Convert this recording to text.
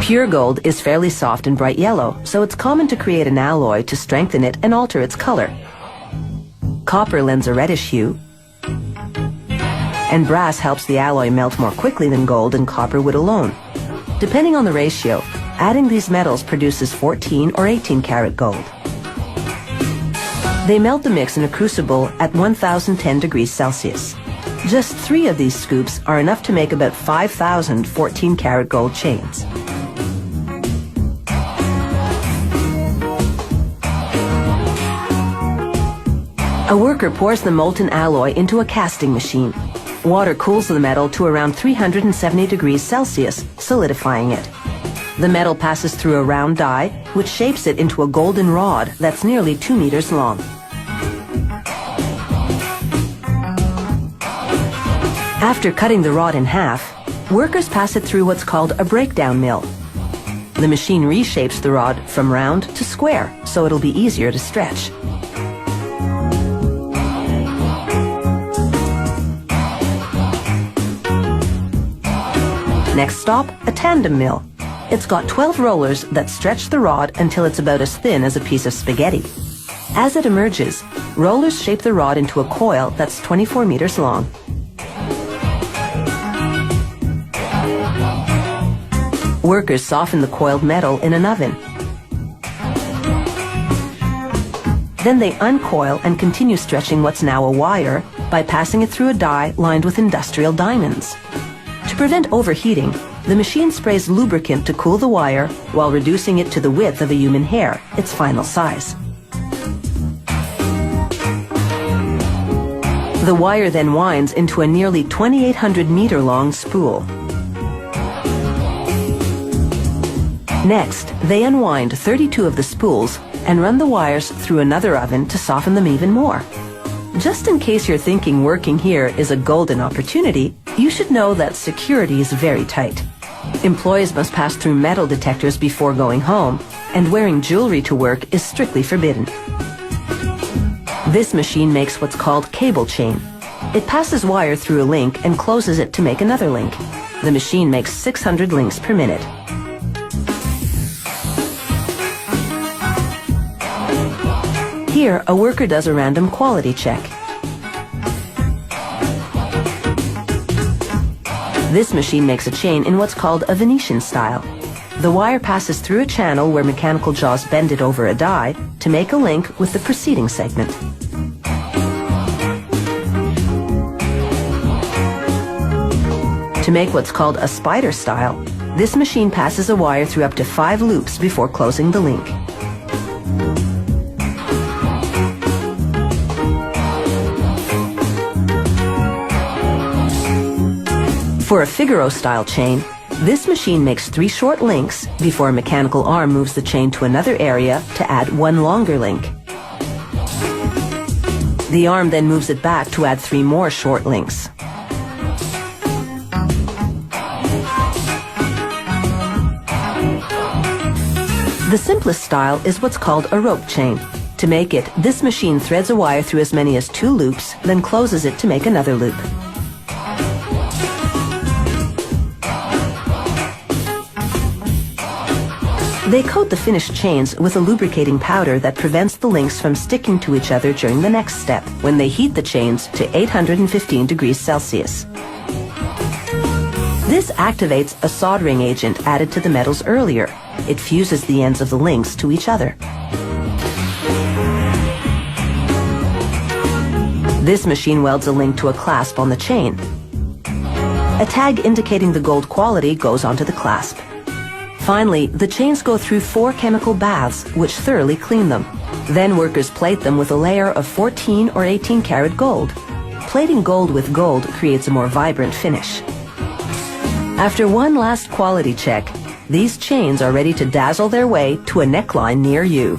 Pure gold is fairly soft and bright yellow, so it's common to create an alloy to strengthen it and alter its color. Copper lends a reddish hue, and brass helps the alloy melt more quickly than gold and copper would alone. Depending on the ratio, adding these metals produces 14 or 18 karat gold. They melt the mix in a crucible at 1010 degrees Celsius. Just 3 of these scoops are enough to make about 5,000 14-karat gold chains. A worker pours the molten alloy into a casting machine. Water cools the metal to around 370 degrees Celsius, solidifying it. The metal passes through a round die, which shapes it into a golden rod that's nearly 2 meters long. After cutting the rod in half, workers pass it through what's called a breakdown mill. The machine reshapes the rod from round to square, so it'll be easier to stretch. Next stop, a tandem mill. It's got 12 rollers that stretch the rod until it's about as thin as a piece of spaghetti. As it emerges, rollers shape the rod into a coil that's 24 meters long. Workers soften the coiled metal in an oven. Then they uncoil and continue stretching what's now a wire by passing it through a die lined with industrial diamonds. To prevent overheating, the machine sprays lubricant to cool the wire while reducing it to the width of a human hair, its final size. The wire then winds into a nearly 2,800-meter-long spool. Next, they unwind 32 of the spools and run the wires through another oven to soften them even more. Just in case you're thinking working here is a golden opportunity, you should know that security is very tight. Employees must pass through metal detectors before going home, and wearing jewelry to work is strictly forbidden. This machine makes what's called cable chain. It passes wire through a link and closes it to make another link. The machine makes 600 links per minute. Here, a worker does a random quality check. This machine makes a chain in what's called a Venetian style. The wire passes through a channel where mechanical jaws bend it over a die to make a link with the preceding segment. To make what's called a spider style, this machine passes a wire through up to 5 loops before closing the link. For a Figaro-style chain, this machine makes 3 short links before a mechanical arm moves the chain to another area to add 1 longer link. The arm then moves it back to add 3 more short links. The simplest style is what's called a rope chain. To make it, this machine threads a wire through as many as 2 loops, then closes it to make another loop. They coat the finished chains with a lubricating powder that prevents the links from sticking to each other during the next step, when they heat the chains to 815 degrees Celsius. This activates a soldering agent added to the metals earlier. It fuses the ends of the links to each other. This machine welds a link to a clasp on the chain. A tag indicating the gold quality goes onto the clasp. Finally, the chains go through 4 chemical baths, which thoroughly clean them. Then workers plate them with a layer of 14 or 18 karat gold. Plating gold with gold creates a more vibrant finish. After one last quality check, these chains are ready to dazzle their way to a neckline near you.